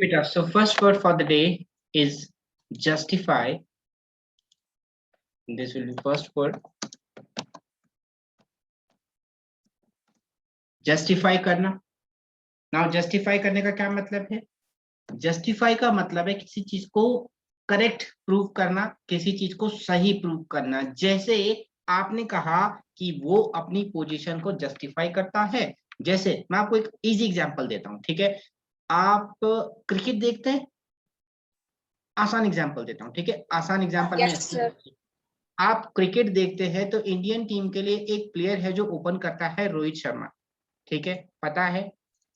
Beta, so first word for the day is justify. This will be first word. Justify करना. Now justify करने का क्या मतलब है? Justify का मतलब है किसी चीज को करेक्ट प्रूव करना, किसी चीज को सही प्रूव करना. जैसे आपने कहा कि वो अपनी पोजीशन को जस्टिफाई करता है. जैसे मैं आपको एक इजी एग्जांपल देता हूं, ठीक है? आप क्रिकेट देखते हैं? आसान एग्जांपल देता हूं, ठीक है? आसान एग्जांपल में आप क्रिकेट देखते हैं तो इंडियन टीम के लिए एक प्लेयर है जो ओपन करता है, रोहित शर्मा. ठीक है, पता है?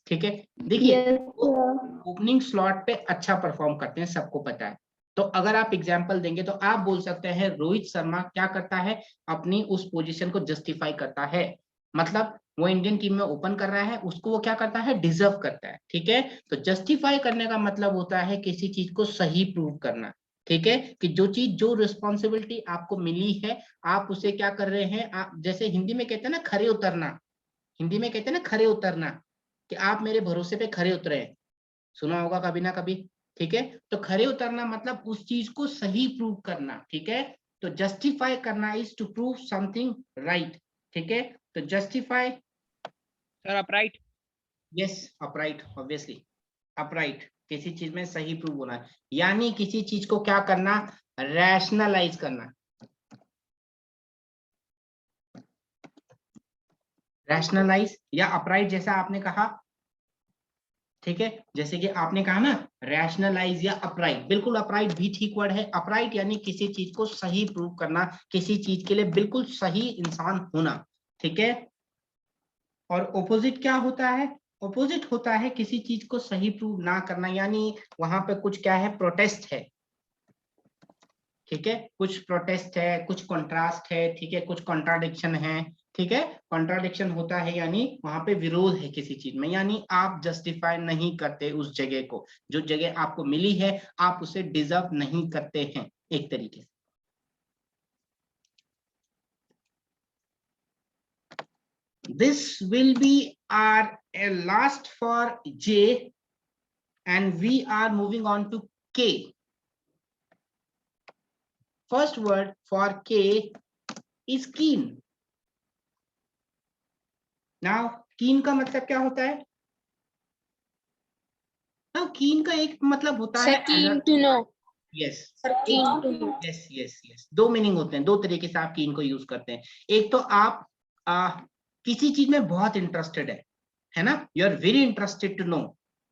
ठीक है, देखिए ओपनिंग स्लॉट पे अच्छा परफॉर्म करते हैं, सबको पता है. तो अगर आप एग्जांपल देंगे तो आप बोल सकते हैं रोहित शर्मा क्या करता है, अपनी उस पोजीशन को जस्टिफाई करता है. मतलब वो इंडियन टीम में ओपन कर रहा है, उसको वो क्या करता है, डिजर्व करता है. ठीक है, तो जस्टिफाई करने का मतलब होता है किसी चीज को सही प्रूव करना. ठीक है, कि जो चीज, जो रिस्पॉन्सिबिलिटी आपको मिली है, आप उसे क्या कर रहे हैं, आप जैसे हिंदी में कहते हैं ना खरे उतरना. हिंदी में कहते हैं ना खरे उतरना, कि आप मेरे भरोसे पे खरे उतरे हैं. सुना होगा कभी ना कभी. ठीक है, तो खरे उतरना मतलब उस चीज को सही प्रूव करना. ठीक है, तो जस्टिफाई करना is to prove something right. ठीक है, तो justify. Sir upright. Yes, upright, obviously upright. किसी चीज में सही प्रूव होना है, यानी किसी चीज को क्या करना, रैशनलाइज करना. रैशनलाइज या अपराइट जैसा आपने कहा. ठीक है, जैसे कि आपने कहा ना रैशनलाइज या अपराइट, बिल्कुल अपराइट भी ठीक वर्ड है. अपराइट यानी किसी चीज को सही प्रूव करना, किसी चीज के लिए बिल्कुल सही इंसान होना. ठीक है, और ओपोजिट क्या होता है, ओपोजिट होता है किसी चीज को सही प्रूव ना करना, यानी वहां पे कुछ क्या है, प्रोटेस्ट है. ठीक है, कुछ प्रोटेस्ट है, कुछ कॉन्ट्रास्ट है. ठीक है, कुछ कॉन्ट्राडिक्शन है. ठीक है, कॉन्ट्राडिक्शन होता है यानी वहां पे विरोध है किसी चीज में, यानी आप जस्टिफाई नहीं करते उस जगह को, जो जगह आपको मिली है आप उसे डिजर्व नहीं करते हैं एक तरीके से. This will be our last for J and we are moving on to K. First word for K is keen. Now keen का मतलब क्या होता है? नाउ कीन का एक मतलब होता है keen to know. Yes. Keen to know. Yes yes yes, दो मीनिंग होते हैं, दो तरीके से आप कीन को यूज करते हैं. एक तो आप किसी चीज में बहुत इंटरेस्टेड है ना, you are very interested to know.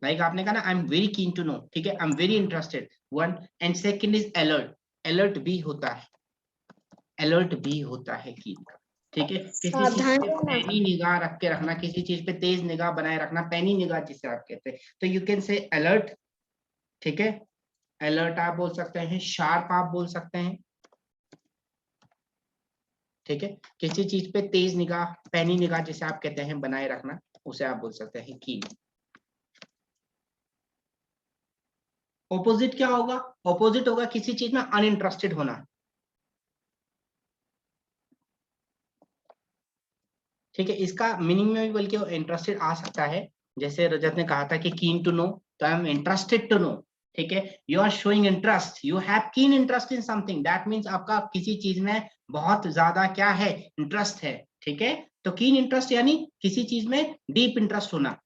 Like आपने कहा ना I am very keen to know. ठीक है, I am very interested, one. And second is alert. Alert भी होता है, अलर्ट भी होता है कीन का. ठीक है, किसी चीज पे पैनी निगाह रख के रखना, किसी चीज पे तेज निगाह बनाए रखना, पैनी निगाह जिसे आप कहते हैं. तो यू कैन से अलर्ट. ठीक है, अलर्ट आप बोल सकते हैं, शार्प आप बोल सकते हैं. ठीक है, किसी चीज पे तेज निगाह, पैनी निगाह जिसे आप कहते हैं बनाए रखना, उसे आप बोल सकते हैं कीन. ऑपोजिट क्या होगा? ऑपोजिट होगा किसी चीज में अनइंटरेस्टेड होना. ठीक है, इसका मीनिंग में भी बल्कि इंटरेस्टेड आ सकता है. जैसे रजत ने कहा था कि कीन टू नो, तो I am interested to know. ठीक है, you are showing interest, you have keen interest in something, that means आपका किसी चीज में बहुत ज्यादा क्या है, इंटरेस्ट है. ठीक है, तो कीन इंटरेस्ट यानी किसी चीज में डीप इंटरेस्ट होना.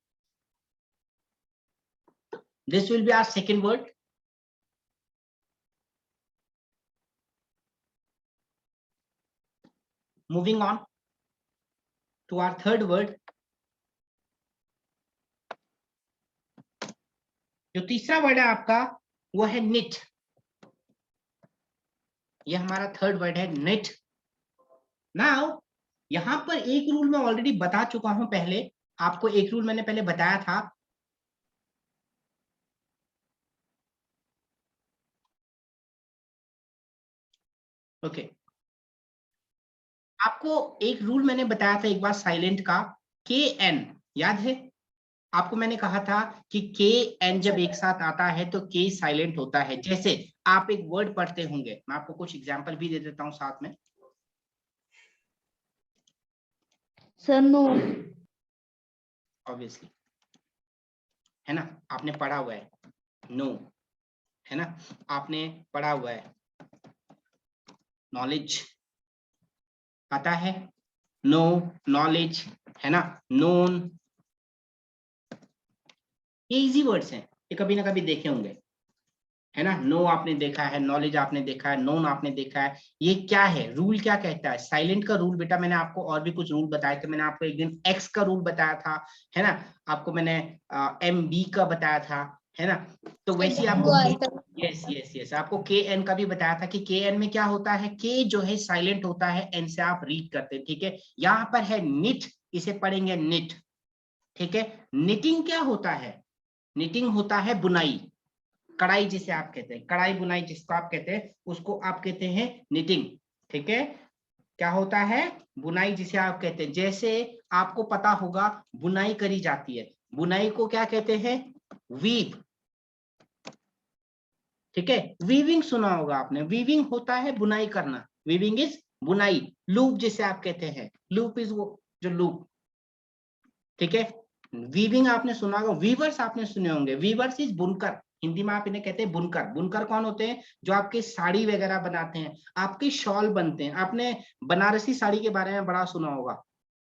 This will be our second word. Moving on to our third word. जो तीसरा वर्ड है आपका वो है निट. ये हमारा थर्ड वर्ड है निट. नाउ यहां पर एक रूल मैं ऑलरेडी बता चुका हूं पहले, आपको एक रूल मैंने पहले बताया था. ओके, आपको एक रूल मैंने बताया था एक बार साइलेंट का, के एन, याद है? आपको मैंने कहा था कि के एन जब एक साथ आता है तो के साइलेंट होता है. जैसे आप एक वर्ड पढ़ते होंगे, मैं आपको कुछ एग्जांपल भी दे देता हूं साथ में. Sir, no. ऑब्वियसली, है ना, आपने पढ़ा हुआ है. नो, है ना। आपने पढ़ा हुआ है नॉलेज, पता है, नो, नॉलेज, है ना, नोन, ये इजी वर्ड्स हैं, ये कभी ना कभी देखे होंगे, है ना। नो आपने देखा है, नॉलेज आपने देखा है, नोन आपने देखा है। ये क्या है, रूल क्या कहता है, साइलेंट का रूल। बेटा मैंने आपको और भी कुछ रूल बताए थे, मैंने आपको एक दिन एक्स का रूल बताया था, है ना, आपको मैंने MB का बताया था, है ना। तो वैसे आपको यस यस यस आपको KN का भी बताया था कि KN में क्या होता है, K जो है साइलेंट होता है, N से आप रीड करते हैं, ठीक है। यहाँ पर है निट, इसे पढ़ेंगे निट, ठीक है। निटिंग क्या होता है, निटिंग होता है बुनाई, कढ़ाई जिसे आप कहते हैं, कढ़ाई बुनाई जिसको आप कहते हैं, उसको आप कहते हैं निटिंग, ठीक है। क्या होता है, बुनाई जिसे आप कहते हैं। जैसे आपको पता होगा बुनाई करी जाती है, बुनाई को क्या कहते हैं, वीव, ठीक है। वीविंग सुना होगा आपने, वीविंग होता है बुनाई करना, वीविंग इज बुनाई। लूप जिसे आप कहते हैं, लूप इज वो जो लूप, ठीक है। वीविंग आपने सुना होगा, वीवर्स आपने सुने होंगे, वीवर्स इज बुनकर, हिंदी में आप इन्हें कहते हैं बुनकर। बुनकर कौन होते हैं, जो आपके साड़ी वगैरह बनाते हैं, आपके शॉल बनते हैं। आपने बनारसी साड़ी के बारे में बड़ा सुना होगा,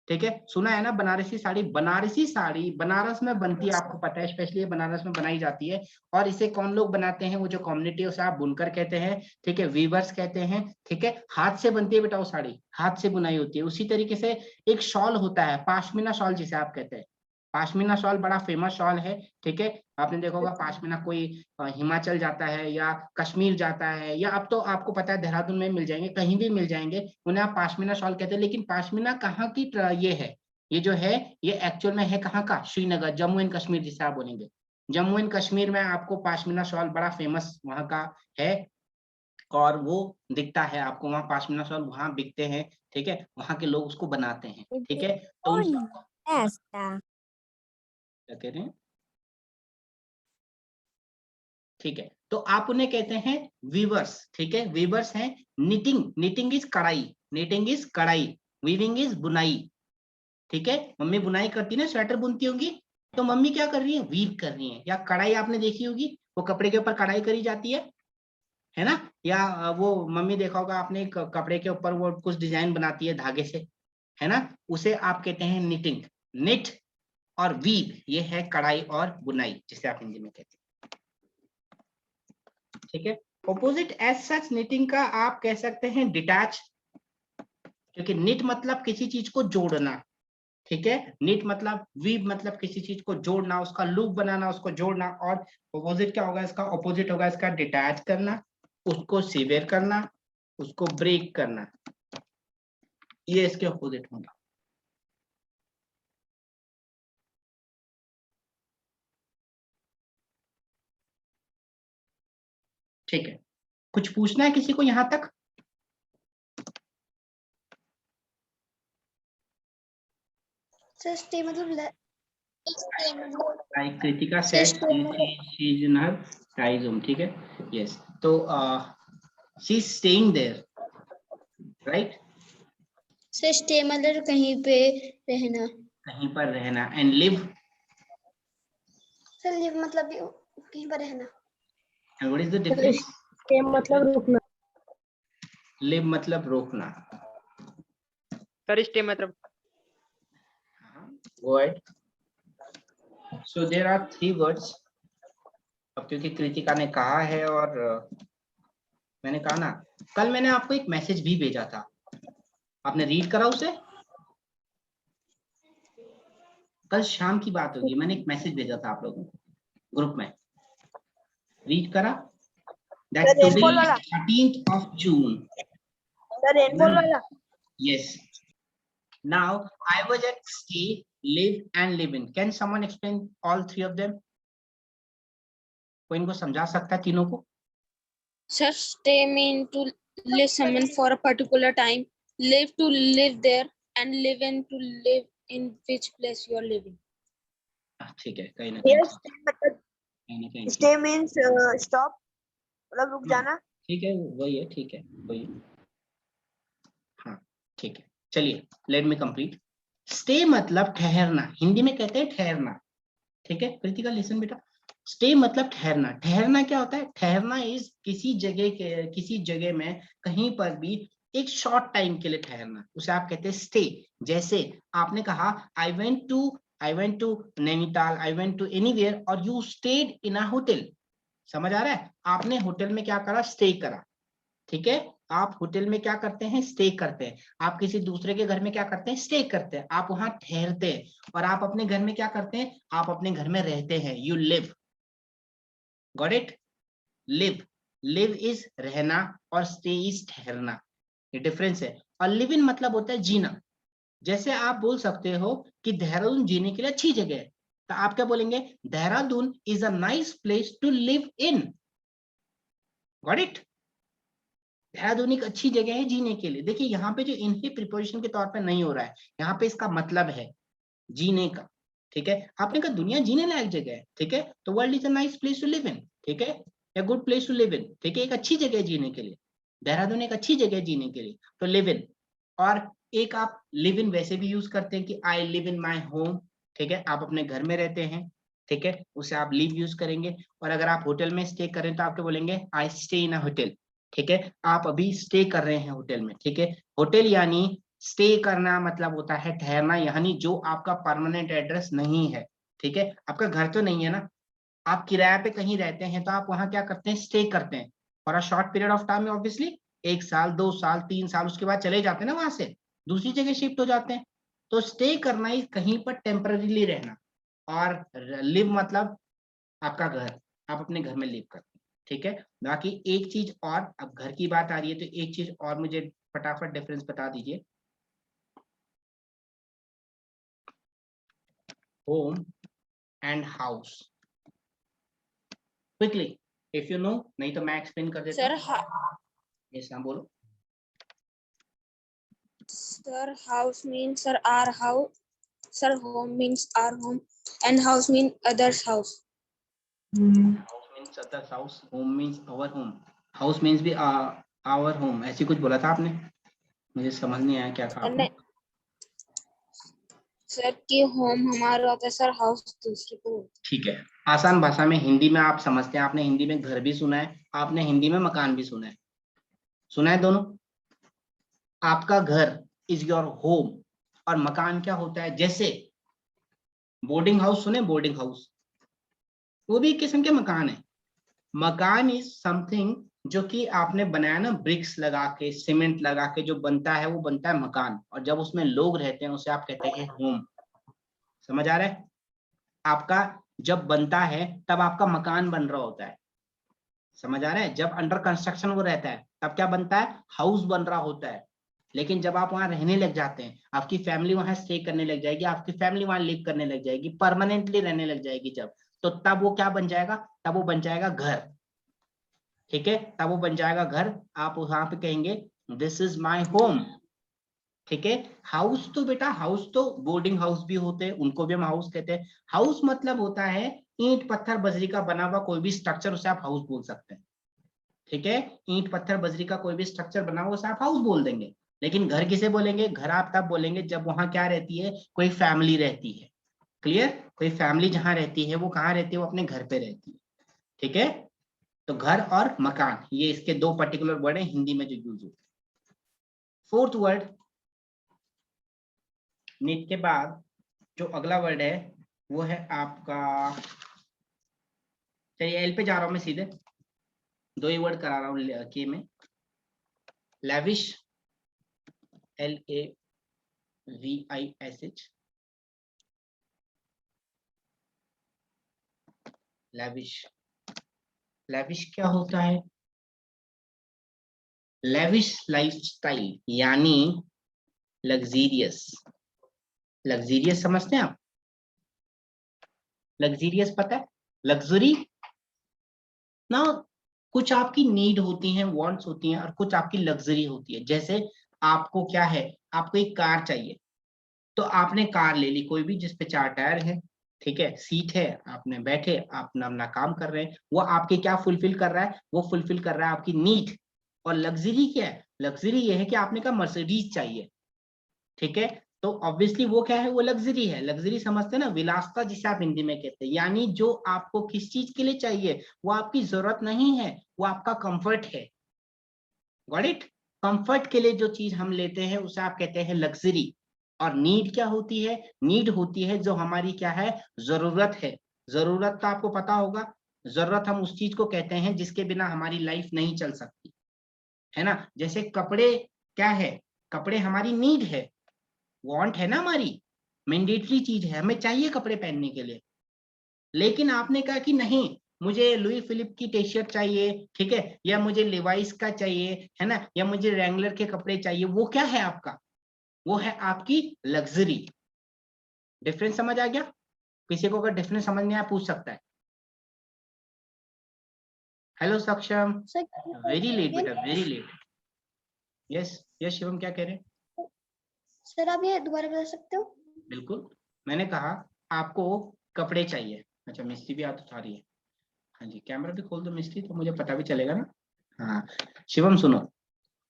ठीक है, सुना है ना, बनारसी साड़ी। बनारसी साड़ी बनारस में बनती है, आपको पता है, स्पेशली बनारस में बनाई जाती है। और इसे कौन लोग बनाते हैं, वो जो कम्युनिटी है उसे आप बुनकर कहते हैं, ठीक है, वीवर्स कहते हैं, ठीक है। हाथ से बनती है बेटा वो साड़ी, हाथ से बुनाई होती है। उसी तरीके से एक शॉल होता है, पाशमीना शॉल जिसे आप कहते हैं, पाशमीना शॉल बड़ा फेमस शॉल है, ठीक है। आपने देखा होगा पाशमीना, कोई हिमाचल जाता है या कश्मीर जाता है, या अब तो आपको पता है देहरादून में मिल जाएंगे, कहीं भी मिल जाएंगे, उन्हें आप पाशमीना शॉल कहते हैं। लेकिन पाशमीना कहाँ की ये है, ये जो है ये एक्चुअल में है कहाँ का, श्रीनगर, जम्मू एंड कश्मीर जिसे आप बोलेंगे। जम्मू एंड कश्मीर में आपको पाशमीना शॉल बड़ा फेमस वहाँ का है, और वो दिखता है आपको वहाँ, पाशमीना शॉल वहाँ बिकते हैं, ठीक है, वहाँ के लोग उसको बनाते हैं, ठीक है। तो क्या कह रहे हैं, ठीक है। तो आप उन्हें कहते हैं वीवर्स, ठीक है, वीवर्स हैं। निटिंग, निटिंग इज कढ़ाई, निटिंग इज कढ़ाई, वीविंग इज बुनाई, ठीक है। मम्मी बुनाई करती है ना, स्वेटर बुनती होंगी, तो मम्मी क्या कर रही है, वीव कर रही है। या कढ़ाई आपने देखी होगी, वो कपड़े के ऊपर कढ़ाई करी जाती है ना। या वो मम्मी देखा होगा आपने, कपड़े के ऊपर वो कुछ डिजाइन बनाती है धागे से, है ना, उसे आप कहते हैं निटिंग। निट और वीव ये है कढ़ाई और बुनाई जिसे आप हिंदी में कहते हैं, ठीक है। ऑपोजिट एज सच निटिंग का आप कह सकते हैं डिटैच, क्योंकि निट मतलब किसी चीज को जोड़ना, ठीक है। निट मतलब, वीव मतलब किसी चीज को जोड़ना, उसका लूप बनाना, उसको जोड़ना। और ऑपोजिट क्या होगा इसका, ऑपोजिट होगा इसका डिटैच करना, उसको सीवेयर करना, उसको ब्रेक करना, ये इसके ऑपोजिट होगा, ठीक है। कुछ पूछना है किसी को यहां तक, सस्ते मतलब like Kritika said she is in her टाइजोम, ठीक है, यस। तो she is staying there, right, सस्ते मतलब कहीं पे रहना, कहीं पर रहना। एंड लिव, सर लिव मतलब कहीं पर रहना। And what is the difference, stay मतलब रुकना। लिव मतलब रोकना, सर स्टे मतलब go ahead. So there are 3 words. अब क्योंकि कृतिका ने कहा है और मैंने कहा ना, कल मैंने आपको एक मैसेज भी भेजा था, आपने रीड करा उसे, कल शाम की बात होगी, मैंने एक मैसेज भेजा था आप लोगों को ग्रुप में, रीड करा, that today is 13th of June. रेनबोल वाला। Yes. Now I was at stay, live and live in. Can someone explain all 3 of them? कोई इनको समझा सकता है तीनों को? Sir, stay mean to live someone for a particular time, live to live there, and live in to live in which place you are living. ठीक है, कहीं ना कहीं Yes, stay means stop, मतलब रुक जाना। ठीक है, वही है, ठीक है, वही, हाँ ठीक है। चलिए लेट मी कंप्लीट। स्टे मतलब ठहरना, हिंदी में कहते हैं ठहरना, ठीक है। कृतिका लिसन बेटा, स्टे मतलब ठहरना। ठहरना क्या होता है? ठहरना इज किसी जगह में कहीं पर भी एक शॉर्ट टाइम के लिए ठहरना, उसे आप कहते हैं स्टे। जैसे आपने कहा I went to Nainital, I went to anywhere, और you stayed in a hotel. समझ आ रहा है? आपने होटल में क्या करा? स्टे करा। ठीक है, आप होटल में क्या करते हैं? स्टे करते हैं। आप किसी दूसरे के घर में क्या करते हैं? स्टे करते हैं। आप वहां ठहरते हैं। और आप अपने घर में क्या करते हैं? आप अपने घर में रहते हैं। You live. Got it? Live. Live is रहना और स्टे इज ठहरना, ये डिफरेंस है। और लिव इन मतलब होता है जीना। जैसे आप बोल सकते हो कि देहरादून जीने के लिए अच्छी जगह है, तो आप क्या बोलेंगे? Dehradun is a nice place to live in. Got it? Dehradun एक अच्छी जगह है जीने के लिए। देखिए यहाँ पे जो इन ही प्रीपोजिशन के तौर पे नहीं हो रहा है, यहाँ पे इसका मतलब है जीने का। ठीक है, आपने कहा दुनिया जीने लायक जगह है, ठीक है, तो world is a nice place to live in. ठीक है, a good place to live in. ठीक है, एक अच्छी जगह है जीने के लिए। देहरादून एक अच्छी जगह है जीने के लिए, तो लिव इन। और एक आप लिव इन वैसे भी यूज करते हैं कि I live in my home. ठीक है, आप अपने घर में रहते हैं। ठीक है, उसे आप लिव यूज करेंगे। और अगर आप होटल में स्टे करें तो आप क्या बोलेंगे? I stay in a hotel. ठीक है, आप अभी स्टे कर रहे हैं होटल में। ठीक है, होटल यानी स्टे करना मतलब होता है ठहरना, यानी जो आपका परमानेंट एड्रेस नहीं है। ठीक है, आपका घर तो नहीं है ना, आप किराए पे कहीं रहते हैं, तो आप वहां क्या करते हैं? स्टे करते हैं for a short period of time, obviously 1 साल 2 साल 3 साल, उसके बाद चले जाते हैं ना, वहां से दूसरी जगह शिफ्ट हो जाते हैं। तो स्टे करना ही कहीं पर टेम्पररीली रहना। और लिव मतलब आपका घर, आप अपने घर में लिव करते हैं। ठीक है, बाकी एक चीज और, अब घर की बात आ रही है तो एक चीज और मुझे फटाफट डिफरेंस बता दीजिए। Home and house, quickly if you know, नहीं तो मैं एक्सप्लेन कर देता Sir, हूँ। यस, हाँ बोलो। sir, house means sir our house. Sir, home means our home, and house means others' house. House means others house, home means our home. House means भी our home, ऐसी कुछ बोला था आपने, मुझे समझ नहीं आया क्या कहा आपने। नहीं, सर की होम हमारा होता है, सर हाउस दूसरे को होता है। ठीक है, आसान भाषा में हिंदी में आप समझते हैं। आपने हिंदी में घर भी सुना है, आपने हिंदी में मकान भी सुना है। सुना है दोनों? आपका घर इज योर होम, और मकान क्या होता है? जैसे बोर्डिंग हाउस सुने? बोर्डिंग हाउस वो भी एक किस्म के मकान है। मकान इज समथिंग जो कि आपने बनाया ना, ब्रिक्स लगा के, सीमेंट लगा के जो बनता है, वो बनता है मकान। और जब उसमें लोग रहते हैं उसे आप कहते हैं होम। समझ आ रहा है? आपका जब बनता है तब आपका मकान बन रहा होता है। समझ आ रहा है? जब अंडर कंस्ट्रक्शन वो रहता है तब क्या बनता है? हाउस बन रहा होता है। लेकिन जब आप वहां रहने लग जाते हैं, आपकी फैमिली वहां स्टे करने लग जाएगी, आपकी फैमिली वहां लिव करने लग जाएगी, परमानेंटली रहने लग जाएगी जब, तो तब वो क्या बन जाएगा? तब वो बन जाएगा घर। ठीक है, तब वो बन जाएगा घर। आप वहां पे कहेंगे दिस इज माई होम। ठीक है, हाउस तो बेटा, हाउस तो बोर्डिंग हाउस भी होते हैं, उनको भी हम हाउस कहते हैं। हाउस मतलब होता है ईंट पत्थर बजरी का बना हुआ कोई भी स्ट्रक्चर, उसे आप हाउस बोल सकते हैं। ठीक है, ईंट पत्थर बजरी का कोई भी स्ट्रक्चर बना हुआ उसे आप हाउस बोल देंगे। लेकिन घर किसे बोलेंगे? घर आप तब बोलेंगे जब वहां क्या रहती है? कोई फैमिली रहती है। क्लियर? कोई फैमिली जहां रहती है वो कहाँ रहती है? वो अपने घर पे रहती है। ठीक है, तो घर और मकान ये इसके दो पर्टिकुलर वर्ड है हिंदी में जो यूज होते हैं। फोर्थ वर्ड नीट के बाद जो अगला वर्ड है वो है आपका, चलिए एल पे जा रहा हूं मैं सीधे, दो ही वर्ड करा रहा हूं के में। Lavish, LAVISH, lavish. लैविश क्या होता है? लैविश लाइफस्टाइल यानी लग्जीरियस। लग्जीरियस समझते हैं आप? लग्जीरियस पता है? लग्जरी ना, कुछ आपकी नीड होती हैं, वांट्स होती हैं, और कुछ आपकी लग्जरी होती है। जैसे आपको क्या है? आपको एक कार चाहिए, तो आपने कार ले ली कोई भी जिसपे 4 टायर है। ठीक है, सीट है, आपने बैठे अपना अपना काम कर रहे हैं, वो आपके क्या फुलफिल कर रहा है? वो फुलफिल कर रहा है आपकी नीड। और लग्जरी क्या है? लग्जरी ये है कि आपने कहा मर्सिडीज चाहिए। ठीक है, तो ऑब्वियसली वो क्या है, वो लग्जरी है। लग्जरी समझते हैं ना, विलासता जिसे आप हिंदी में कहते हैं, यानी जो आपको किस चीज के लिए चाहिए वो आपकी जरूरत नहीं है, वो आपका कंफर्ट है। Got it? कंफर्ट के लिए जो चीज हम लेते हैं उसे आप कहते हैं लग्जरी। और नीड क्या होती है? नीड होती है जो हमारी क्या है, जरूरत है। जरूरत तो आपको पता होगा, जरूरत हम उस चीज को कहते हैं जिसके बिना हमारी लाइफ नहीं चल सकती, है ना। जैसे कपड़े क्या है, कपड़े हमारी नीड है, वांट है ना, हमारी मैंडेटरी चीज है, हमें चाहिए कपड़े पहनने के लिए। लेकिन आपने कहा कि नहीं, मुझे लुई फिलिप की टी शर्ट चाहिए, ठीक है, या मुझे लिवाइस का चाहिए, है ना, या मुझे रैंगलर के कपड़े चाहिए, वो क्या है आपका, वो है आपकी लग्जरी। डिफरेंस समझ आ गया? किसी को अगर डिफरेंस समझ नहीं आया पूछ सकता है। हेलो सक्षम, वेरी लेट बेटा, very late. Yes yes Shivam, क्या कह रहे हैं? सर आप ये दोबारा बता सकते हो? बिल्कुल, मैंने कहा आपको कपड़े चाहिए। अच्छा, मिस्त्री भी हाथ उठा रही है। हाँ जी, कैमरा भी खोल दो मिस्त्री, तो मुझे पता भी चलेगा ना। हाँ शिवम सुनो,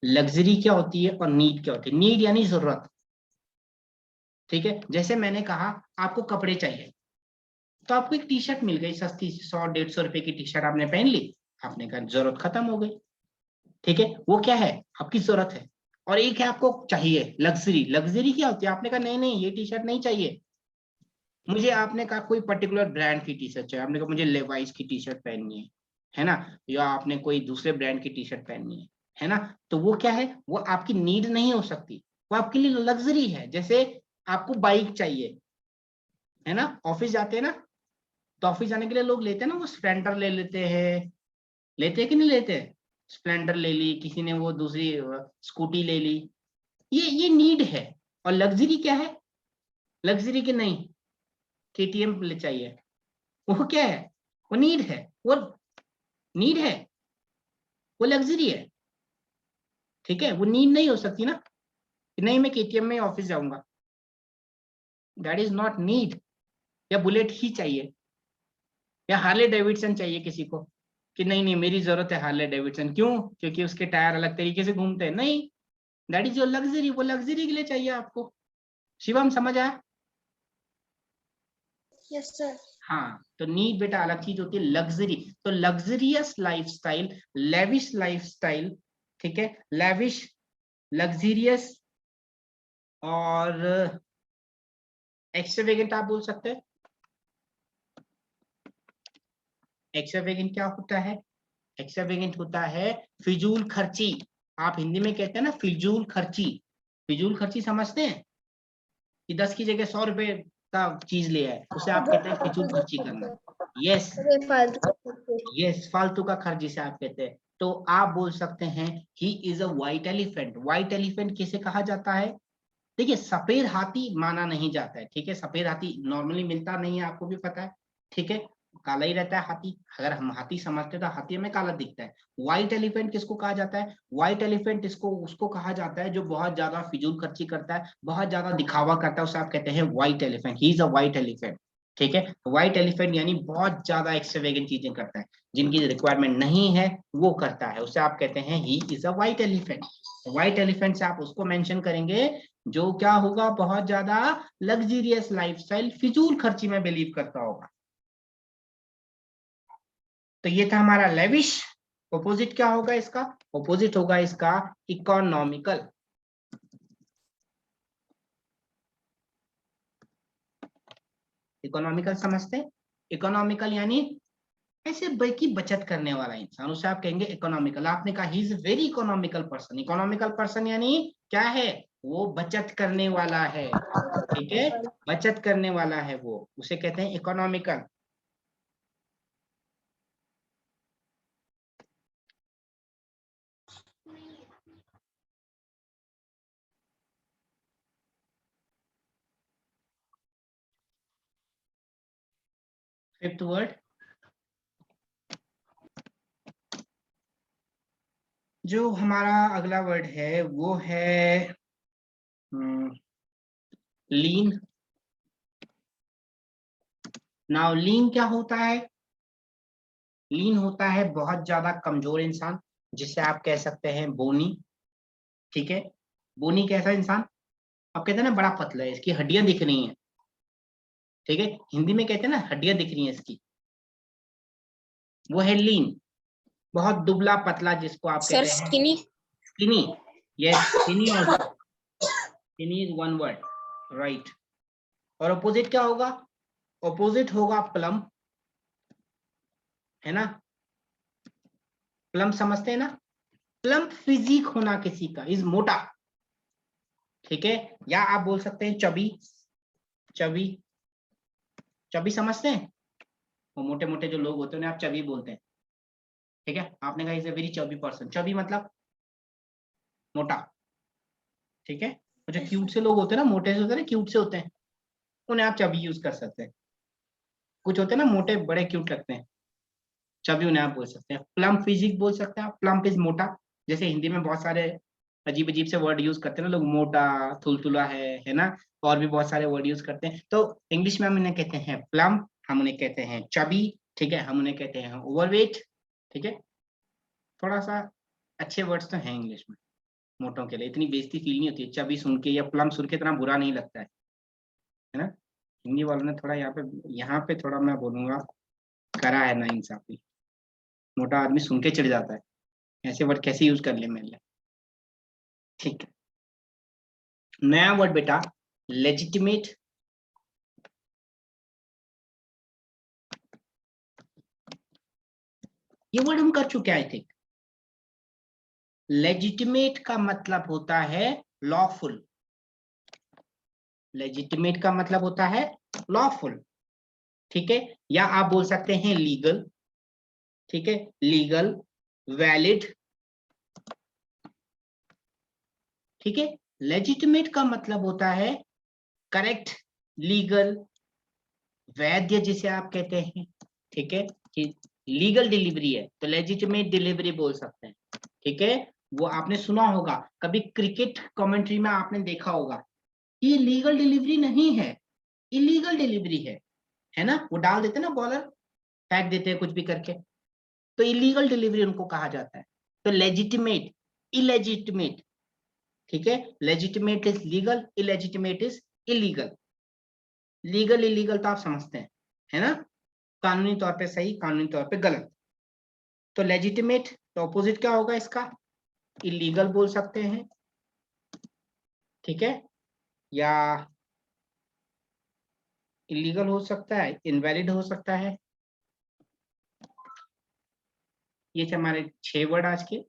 लग्जरी क्या होती है और नीड क्या होती है? नीड यानी जरूरत, ठीक है। जैसे मैंने कहा आपको कपड़े चाहिए, तो आपको एक टी शर्ट मिल गई सस्ती, 100-150 रुपए की टी शर्ट आपने पहन ली, आपने कहा जरूरत खत्म हो गई, ठीक है, वो क्या है, आपकी जरूरत है। और एक है आपको चाहिए लग्जरी। लग्जरी क्या होती है? आपने कहा नहीं नहीं ये टी शर्ट नहीं चाहिए मुझे, आपने कहा कोई पर्टिकुलर ब्रांड की टी शर्ट चाहिए, आपने कहा मुझे लेवाइस की टी शर्ट पहननी है ना, या आपने कोई दूसरे ब्रांड की टी शर्ट पहननी है ना। तो वो क्या है, वो आपकी नीड नहीं हो सकती, वो आपके लिए लग्जरी है। जैसे आपको बाइक चाहिए, है ना, ऑफिस जाते हैं ना, तो ऑफिस जाने के लिए लोग लेते हैं ना, वो स्प्लेंडर ले लेते हैं, लेते हैं कि नहीं लेते हैं? स्प्लेंडर ले ली, किसी ने वो दूसरी स्कूटी ले ली, ये नीड है। और लग्जरी क्या है? लग्जरी की नहीं, केटीएम ले चाहिए, वो क्या है, वो नीड है, वो नीड है, वो लग्जरी है, ठीक है। वो नीड नहीं हो सकती ना, कि नहीं मैं केटीएम में ऑफिस जाऊंगा, दैट इज नॉट नीड। या बुलेट ही चाहिए, या हार्ले डेविडसन चाहिए किसी को, कि नहीं नहीं मेरी जरूरत है हार्ले डेविडसन, क्यों? क्योंकि उसके टायर अलग तरीके से घूमते हैं, नहीं, दैट इज योर लग्जरी, वो लग्जरी के लिए चाहिए आपको। शिवम समझ आया? Yes sir. हाँ, तो नीड बेटा अलग चीज होती है, लग्जरी। तो लग्जरियस लाइफस्टाइल, लेविश लाइफस्टाइल, ठीक है, लेविश, लग्जरियस और एक्स्ट्रावेगेंट आप बोल सकते हैं। एक्स्ट्रावेगेंट क्या होता है? एक्स्ट्रावेगेंट होता है फिजूल खर्ची। आप हिंदी में कहते हैं ना फिजूल खर्ची। फिजूल खर्ची समझते हैं कि 10 की जगह 100 रुपए का चीज ले आए, उसे आप कहते हैं फिजूल खर्ची करना। यस यस, फालतू का खर्च जिसे आप कहते हैं। तो आप बोल सकते हैं he is a white elephant. White elephant किसे कहा जाता है? देखिए सफेद हाथी माना नहीं जाता है, ठीक है, सफेद हाथी नॉर्मली मिलता नहीं है, आपको भी पता है, ठीक है, काला ही रहता है हाथी। अगर हम हाथी समझते हैं तो हाथी हमें काला दिखता है। व्हाइट एलिफेंट किसको कहा जाता है? व्हाइट एलिफेंट इसको उसको कहा जाता है जो बहुत ज्यादा फिजूल खर्ची करता है, बहुत ज्यादा दिखावा करता है, उसे आप कहते हैं white elephant. He is a white elephant, ठीक है। व्हाइट एलिफेंट यानी बहुत ज्यादा एक्स्ट्रावेगेंट चीजें करता है, जिनकी रिक्वायरमेंट नहीं है वो करता है, उसे आप कहते हैं he is a white elephant. White elephant से आप उसको मेंशन करेंगे जो क्या होगा, बहुत ज्यादा लग्जरियस लाइफस्टाइल, फिजूल खर्ची में बिलीव करता होगा। तो ये था हमारा लेविश। ऑपोजिट क्या होगा इसका? ऑपोजिट होगा इसका इकोनॉमिकल। इकोनॉमिकल समझते हैं? इकोनॉमिकल यानी ऐसे की बचत करने वाला इंसान, उसे आप कहेंगे इकोनॉमिकल। आपने कहा he is very economical person. Economical person यानी क्या है? वो बचत करने वाला है, ठीक है, बचत करने वाला है वो, उसे कहते हैं इकोनॉमिकल। फिफ्थ वर्ड जो हमारा अगला वर्ड है वो है लीन। नाउ लीन क्या होता है? लीन होता है बहुत ज्यादा कमजोर इंसान, जिसे आप कह सकते हैं बोनी, ठीक है। बोनी कैसा इंसान? अब कहते हैं ना बड़ा पतला है, इसकी हड्डियां दिख रही हैं, ठीक है, हिंदी में कहते हैं ना हड्डियां दिख रही हैं इसकी, वो है लीन, बहुत दुबला पतला जिसको आप सर कहते हैं skinny, skinny. Yes, skinny also, skinny is one word, right. और अपोजिट क्या होगा? अपोजिट होगा प्लम्प, है ना, प्लम्प समझते हैं ना, प्लम्प फिजिक होना किसी का इज मोटा, ठीक है, या आप बोल सकते हैं चबी, चबी, चबी समझते हैं, वो मोटे मोटे जो लोग होते हैं उन्हें आप चबी बोलते हैं, ठीक है, आपने कहा is a very chubby person, chubby मतलब मोटा, ठीक है, वो जो क्यूट से लोग होते हैं ना, मोटे से होते हैं ना, क्यूट से होते हैं, उन्हें आप चबी यूज कर सकते हैं। कुछ होते हैं ना मोटे बड़े क्यूट लगते हैं, चबी उन्हें आप बोल सकते हैं। प्लम्प फिजिक बोल सकते हैं आप, प्लम्प इज मोटा, जैसे हिंदी में बहुत सारे अजीब अजीब से वर्ड यूज करते हैं ना लोग, मोटा, थुलथुला है ना, और भी बहुत सारे वर्ड यूज करते हैं, तो इंग्लिश में हम उन्हें कहते हैं प्लम्प, हम उन्हें कहते हैं चबी, ठीक है, हम उन्हें कहते हैं ओवरवेट, ठीक है, थोड़ा सा अच्छे वर्ड्स तो हैं इंग्लिश में मोटों के लिए, इतनी बेइज्जती फील नहीं होती है चबी सुन के या प्लम्प सुन के, इतना बुरा नहीं लगता है ना। हिंदी वालों ने थोड़ा यहाँ पे थोड़ा मैं बोलूंगा करा है ना इंसाफी, मोटा आदमी सुन के चढ़ जाता है, ऐसे वर्ड कैसे यूज कर ले मेरे लिए, ठीक है। नया वर्ड बेटा लेजिटिमेट, ये वर्ड हम कर चुके हैं आई थिंक। लेजिटिमेट का मतलब होता है लॉफुल, लेजिटिमेट का मतलब होता है लॉफुल, ठीक है, या आप बोल सकते हैं लीगल, ठीक है, लीगल, वैलिड, ठीक है। लेजिटिमेट का मतलब होता है करेक्ट, लीगल, वैध जिसे आप कहते हैं, ठीक है, कि लीगल डिलीवरी है तो लेजिटिमेट डिलीवरी बोल सकते हैं, ठीक है। वो आपने सुना होगा कभी क्रिकेट कमेंट्री में, आपने देखा होगा ये लीगल डिलीवरी नहीं है, इलीगल डिलीवरी है ना, वो डाल देते ना बॉलर, फेंक देते हैं कुछ भी करके, तो इलीगल डिलीवरी उनको कहा जाता है। तो लेजिटिमेट, इलेजिटिमेट, ठीक है, legitimate is legal, illegitimate is illegal. Legal illegal तो आप समझते हैं, है ना, कानूनी तौर पे सही, कानूनी तौर पे गलत। तो लेजिटिमेट तो ऑपोजिट क्या होगा इसका? इलीगल बोल सकते हैं, ठीक है, या इलीगल हो सकता है, इनवैलिड हो सकता है। ये थे हमारे 6 वर्ड आज के।